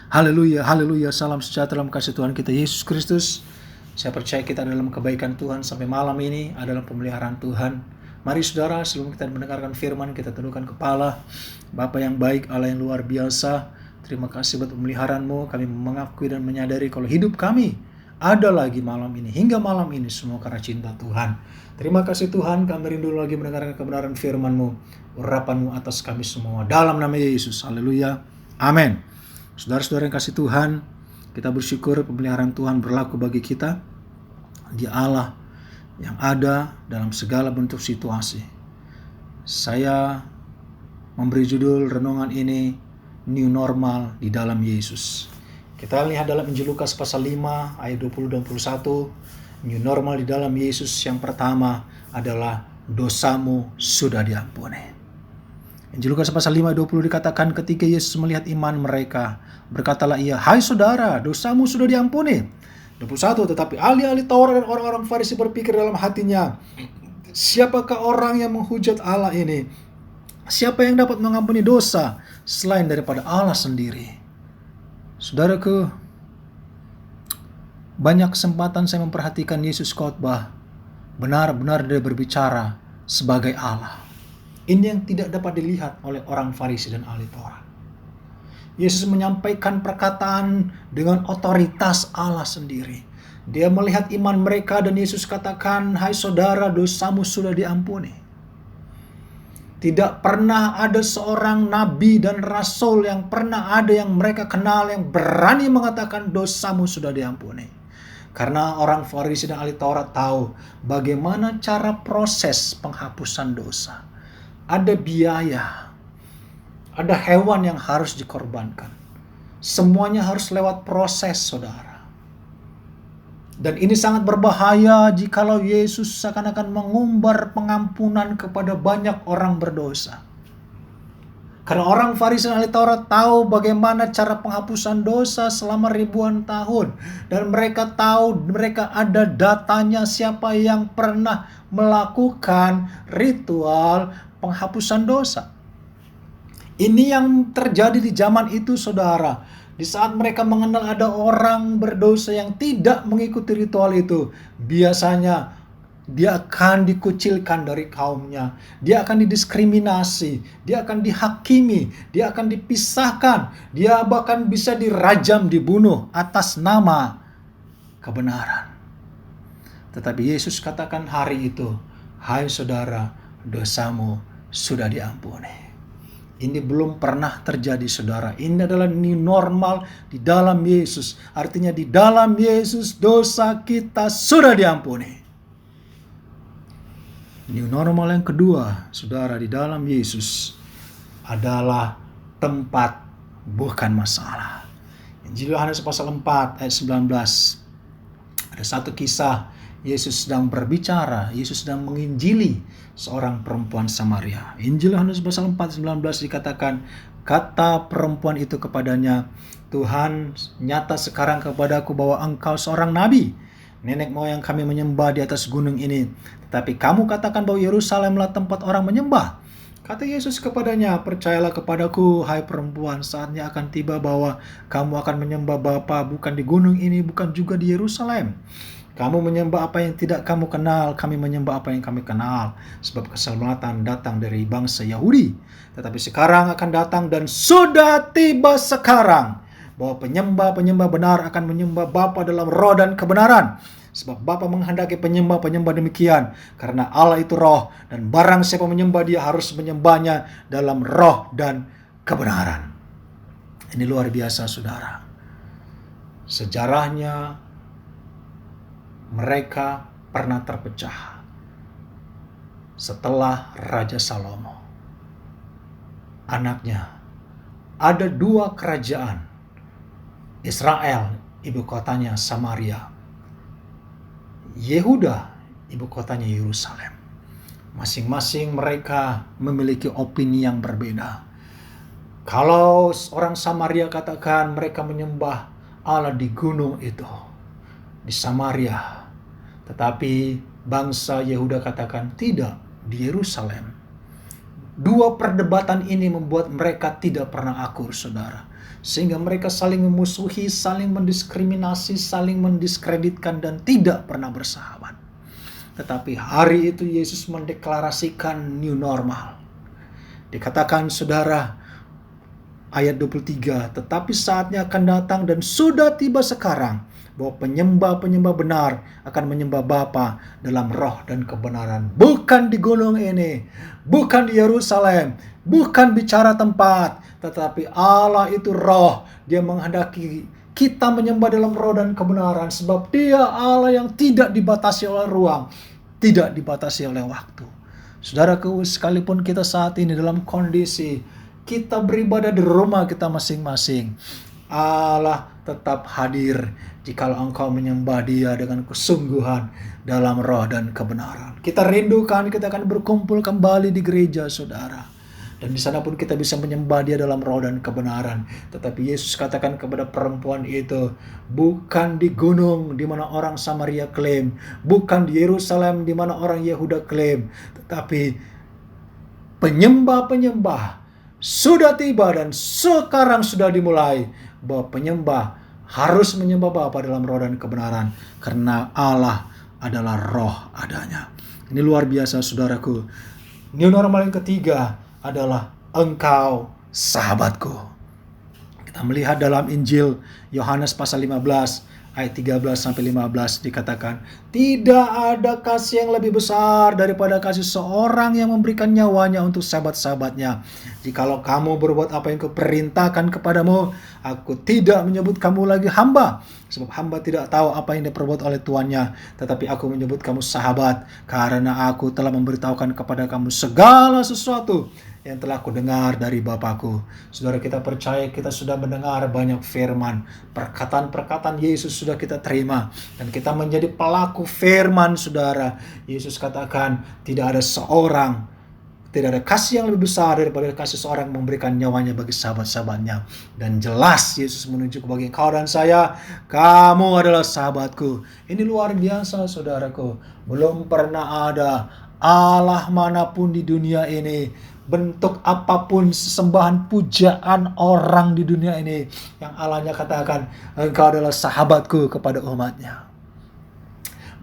Haleluya, haleluya, salam sejahtera dalam kasih Tuhan kita Yesus Kristus. Saya percaya kita dalam kebaikan Tuhan sampai malam ini adalah pemeliharaan Tuhan. Mari saudara, sebelum kita mendengarkan firman, kita tundukkan kepala. Bapa yang baik, Allah yang luar biasa, terima kasih buat pemeliharaan-Mu. Kami mengakui dan menyadari kalau hidup kami ada lagi malam ini, hingga malam ini semua karena cinta Tuhan. Terima kasih Tuhan, kami rindu lagi mendengarkan kebenaran firman-Mu, urapan-Mu atas kami semua. Dalam nama Yesus, haleluya, amin. Saudara-saudara yang kasih Tuhan, kita bersyukur pemeliharaan Tuhan berlaku bagi kita. Dia Allah yang ada dalam segala bentuk situasi. Saya memberi judul renungan ini, New Normal di dalam Yesus. Kita lihat dalam Injil Lukas pasal 5 ayat 20 dan 21. New Normal di dalam Yesus yang pertama adalah dosamu sudah diampuni. Injil Lukas pasal 5 ayat 20 dikatakan ketika Yesus melihat iman mereka, berkatalah ia, "Hai saudara, dosamu sudah diampuni." 21, tetapi ahli-ahli Taurat dan orang-orang Farisi berpikir dalam hatinya, siapakah orang yang menghujat Allah ini? Siapa yang dapat mengampuni dosa selain daripada Allah sendiri? Saudaraku, banyak kesempatan saya memperhatikan Yesus khotbah, benar-benar dia berbicara sebagai Allah. Ini yang tidak dapat dilihat oleh orang Farisi dan ahli Taurat. Yesus menyampaikan perkataan dengan otoritas Allah sendiri. Dia melihat iman mereka dan Yesus katakan, "Hai saudara, dosamu sudah diampuni." Tidak pernah ada seorang nabi dan rasul yang pernah ada yang mereka kenal yang berani mengatakan dosamu sudah diampuni. Karena orang Farisi dan ahli Taurat tahu bagaimana cara proses penghapusan dosa. Ada biaya, ada hewan yang harus dikorbankan. Semuanya harus lewat proses, saudara. Dan ini sangat berbahaya jikalau Yesus seakan-akan mengumbar pengampunan kepada banyak orang berdosa. Karena orang Farisi dan ahli Taurat tahu bagaimana cara penghapusan dosa selama ribuan tahun. Dan mereka tahu, mereka ada datanya siapa yang pernah melakukan ritual penghapusan dosa. Ini yang terjadi di zaman itu, saudara. Di saat mereka mengenal ada orang berdosa yang tidak mengikuti ritual itu, biasanya dia akan dikucilkan dari kaumnya, dia akan didiskriminasi, dia akan dihakimi, dia akan dipisahkan, dia bahkan bisa dirajam, dibunuh atas nama kebenaran. Tetapi Yesus katakan hari itu, "Hai saudara, dosamu sudah diampuni." Ini belum pernah terjadi, saudara. Ini adalah new normal di dalam Yesus. Artinya di dalam Yesus dosa kita sudah diampuni. New normal yang kedua, saudara, di dalam Yesus adalah tempat, bukan masalah. Injil Yohanes pasal 4 ayat 19. Ada satu kisah Yesus sedang berbicara, Yesus sedang menginjili seorang perempuan Samaria. Injil Yohanes pasal 4:19 dikatakan, kata perempuan itu kepadanya, "Tuhan, nyata sekarang kepadaku bahwa engkau seorang nabi. Nenek moyang kami menyembah di atas gunung ini, tetapi kamu katakan bahwa Yerusalemlah tempat orang menyembah." Kata Yesus kepadanya, "Percayalah kepadaku, hai perempuan, saatnya akan tiba bahwa kamu akan menyembah Bapa bukan di gunung ini, bukan juga di Yerusalem. Kamu menyembah apa yang tidak kamu kenal, kami menyembah apa yang kami kenal. Sebab keselamatan datang dari bangsa Yahudi. Tetapi sekarang akan datang dan sudah tiba sekarang bahwa penyembah-penyembah benar akan menyembah Bapa dalam roh dan kebenaran. Sebab Bapa menghendaki penyembah-penyembah demikian. Karena Allah itu roh, dan barang siapa menyembah dia harus menyembahnya dalam roh dan kebenaran." Ini luar biasa, saudara. Sejarahnya mereka pernah terpecah setelah Raja Salomo. Anaknya, ada dua kerajaan. Israel, ibu kotanya Samaria. Yehuda, ibu kotanya Yerusalem. Masing-masing mereka memiliki opini yang berbeda. Kalau orang Samaria katakan mereka menyembah Allah di gunung itu, di Samaria. Tetapi bangsa Yehuda katakan tidak, di Yerusalem. Dua perdebatan ini membuat mereka tidak pernah akur, saudara. Sehingga mereka saling memusuhi, saling mendiskriminasi, saling mendiskreditkan, dan tidak pernah bersahabat. Tetapi hari itu Yesus mendeklarasikan new normal. Dikatakan saudara, ayat 23, tetapi saatnya akan datang dan sudah tiba sekarang, bahwa penyembah-penyembah benar akan menyembah Bapa dalam roh dan kebenaran. Bukan di gunung ini, bukan di Yerusalem, bukan bicara tempat, tetapi Allah itu roh. Dia menghendaki kita menyembah dalam roh dan kebenaran, sebab Dia Allah yang tidak dibatasi oleh ruang, tidak dibatasi oleh waktu. Saudaraku, sekalipun kita saat ini dalam kondisi kita beribadah di rumah kita masing-masing, Allah tetap hadir jikalau engkau menyembah Dia dengan kesungguhan dalam roh dan kebenaran. Kita rindukan kita akan berkumpul kembali di gereja, saudara. Dan di sana pun kita bisa menyembah Dia dalam roh dan kebenaran. Tetapi Yesus katakan kepada perempuan itu, bukan di gunung di mana orang Samaria klaim, bukan di Yerusalem di mana orang Yehuda klaim, tetapi penyembah-penyembah sudah tiba dan sekarang sudah dimulai, bahwa penyembah harus menyembah Bapa dalam roh dan kebenaran, karena Allah adalah roh adanya. Ini luar biasa, saudaraku. New normal yang ketiga adalah engkau sahabatku. Kita melihat dalam Injil Yohanes pasal 15 ayat 13-15 dikatakan, tidak ada kasih yang lebih besar daripada kasih seorang yang memberikan nyawanya untuk sahabat-sahabatnya. Jikalau kamu berbuat apa yang kuperintahkan kepadamu, aku tidak menyebut kamu lagi hamba, sebab hamba tidak tahu apa yang diperbuat oleh tuannya, tetapi aku menyebut kamu sahabat, karena aku telah memberitahukan kepada kamu segala sesuatu yang telah aku dengar dari Bapakku. Saudara, kita percaya kita sudah mendengar banyak firman, perkataan-perkataan Yesus sudah kita terima, dan kita menjadi pelaku firman, saudara. Yesus katakan, tidak ada kasih yang lebih besar daripada kasih seorang memberikan nyawanya bagi sahabat-sahabatnya. Dan jelas Yesus menunjuk bagi kau dan saya, kamu adalah sahabatku. Ini luar biasa, saudaraku. Belum pernah ada Allah manapun di dunia ini, bentuk apapun sesembahan pujaan orang di dunia ini, yang Allahnya katakan, engkau adalah sahabatku kepada umatnya.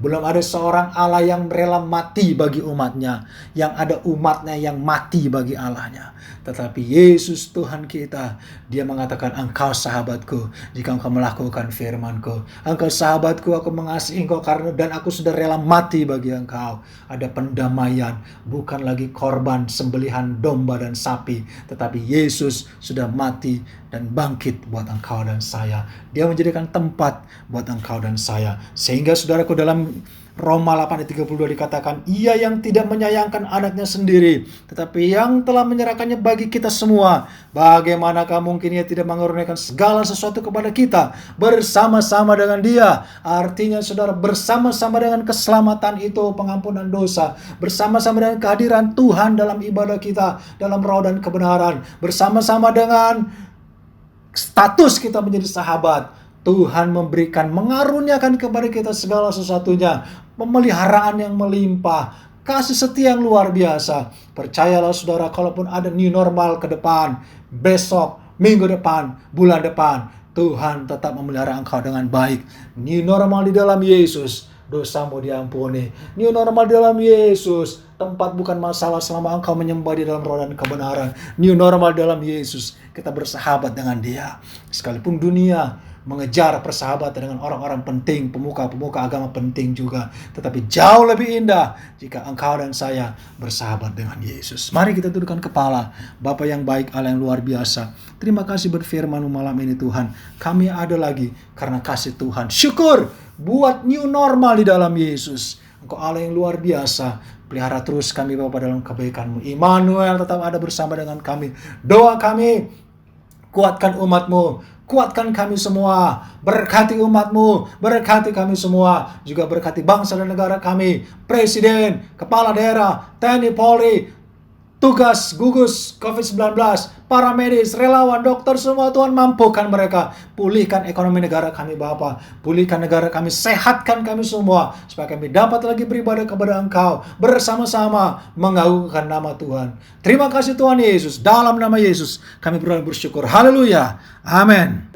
Belum ada seorang Allah yang rela mati bagi umatnya, yang ada umatnya yang mati bagi Allahnya. Tetapi Yesus Tuhan kita, Dia mengatakan, engkau sahabatku jika engkau melakukan firmanku. Engkau sahabatku, aku mengasihi engkau karena dan aku sudah rela mati bagi engkau. Ada pendamaian, bukan lagi korban sembelihan domba dan sapi, tetapi Yesus sudah mati dan bangkit buat engkau dan saya. Dia menjadikan tempat buat engkau dan saya. Sehingga saudaraku, dalam Roma 8 ayat 32 dikatakan, Ia yang tidak menyayangkan anaknya sendiri, tetapi yang telah menyerahkannya bagi kita semua, bagaimanakah mungkin Ia tidak mengaruniakan segala sesuatu kepada kita bersama-sama dengan Dia. Artinya saudara, bersama-sama dengan keselamatan itu, pengampunan dosa, bersama-sama dengan kehadiran Tuhan dalam ibadah kita, dalam roh dan kebenaran, bersama-sama dengan status kita menjadi sahabat, Tuhan mengaruniakan kepada kita segala sesuatunya, pemeliharaan yang melimpah, kasih setia yang luar biasa. Percayalah saudara, kalaupun ada new normal ke depan, besok, minggu depan, bulan depan, Tuhan tetap memelihara engkau dengan baik. New normal di dalam Yesus, dosamu diampuni. New normal di dalam Yesus, tempat bukan masalah selama engkau menyembah di dalam roh dan kebenaran. New normal dalam Yesus, kita bersahabat dengan Dia. Sekalipun dunia mengejar persahabatan dengan orang-orang penting, pemuka-pemuka agama penting juga, tetapi jauh lebih indah jika engkau dan saya bersahabat dengan Yesus. Mari kita tundukkan kepala. Bapa yang baik, Allah yang luar biasa, terima kasih berfirman malam ini Tuhan. Kami ada lagi karena kasih Tuhan. Syukur buat new normal di dalam Yesus. Engkau Allah yang luar biasa. Pelihara terus kami Bapa dalam kebaikan-Mu. Immanuel tetap ada bersama dengan kami. Doa kami, kuatkan umat-Mu, kuatkan kami semua, berkati umat-Mu, berkati kami semua, juga berkati bangsa dan negara kami, presiden, kepala daerah, TNI, Polri, tugas gugus COVID-19, para medis, relawan, dokter, semua Tuhan mampukan mereka. Pulihkan ekonomi negara kami Bapa, pulihkan negara kami, sehatkan kami semua, supaya kami dapat lagi beribadah kepada Engkau, bersama-sama mengagungkan nama Tuhan. Terima kasih Tuhan Yesus, dalam nama Yesus kami bersyukur. Haleluya, amin.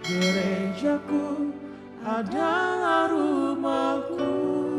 Gerejaku adalah rumahku.